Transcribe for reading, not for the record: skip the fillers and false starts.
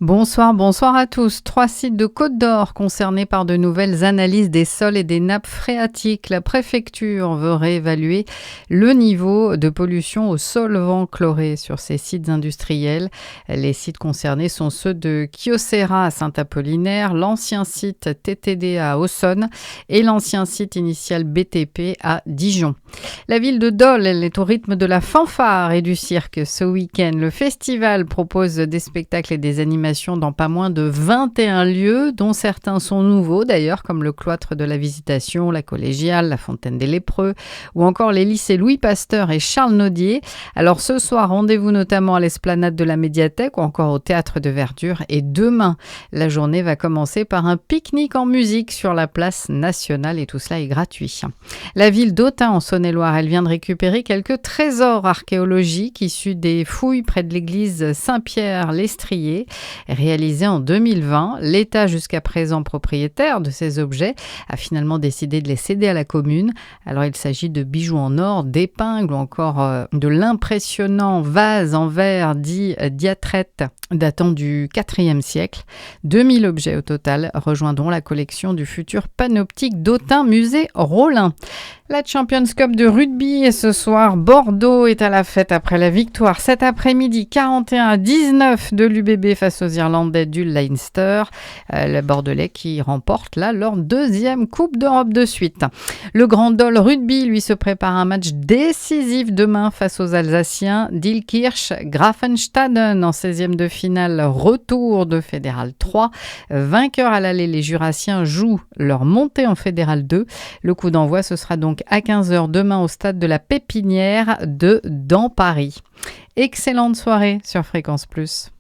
Bonsoir à tous. 3 sites de Côte d'Or concernés par de nouvelles analyses des sols et des nappes phréatiques. La préfecture veut réévaluer le niveau de pollution au solvant chloré sur ces sites industriels. Les sites concernés sont ceux de Kyocera à Saint-Apollinaire, l'ancien site TTD à Aussonne et l'ancien site initial BTP à Dijon. La ville de Dole, elle est au rythme de la fanfare et du cirque ce week-end. Le festival propose des spectacles et des animations dans pas moins de 21 lieux, dont certains sont nouveaux d'ailleurs, comme le cloître de la Visitation, la Collégiale, la Fontaine des Lépreux, ou encore les lycées Louis Pasteur et Charles Nodier. Alors ce soir, rendez-vous notamment à l'esplanade de la Médiathèque ou encore au Théâtre de Verdure. Et demain, la journée va commencer par un pique-nique en musique sur la place nationale et tout cela est gratuit. La ville d'Autun en Saône-et-Loire, elle vient de récupérer quelques trésors archéologiques issus des fouilles près de l'église Saint-Pierre-l'Estrier. Réalisé en 2020, l'État, jusqu'à présent propriétaire de ces objets, a finalement décidé de les céder à la commune. Alors il s'agit de bijoux en or, d'épingles ou encore de l'impressionnant vase en verre dit diatrette datant du IVe siècle. 2000 objets au total rejoindront la collection du futur panoptique d'Autun Musée Rollin. La Champions Cup de rugby et ce soir, Bordeaux est à la fête après la victoire cet après-midi 41-19 de l'UBB face aux Irlandais du Leinster. Le Bordelais qui remporte là leur deuxième Coupe d'Europe de suite. Le Grand Dole Rugby, lui, se prépare un match décisif demain face aux Alsaciens d'Ilkirch Grafenstaden en 16e de finale, retour de Fédéral 3. Vainqueurs à l'aller, les Jurassiens jouent leur montée en Fédéral 2. Le coup d'envoi, ce sera donc à 15h demain au stade de la Pépinière de dans Paris. Excellente soirée sur Fréquence Plus.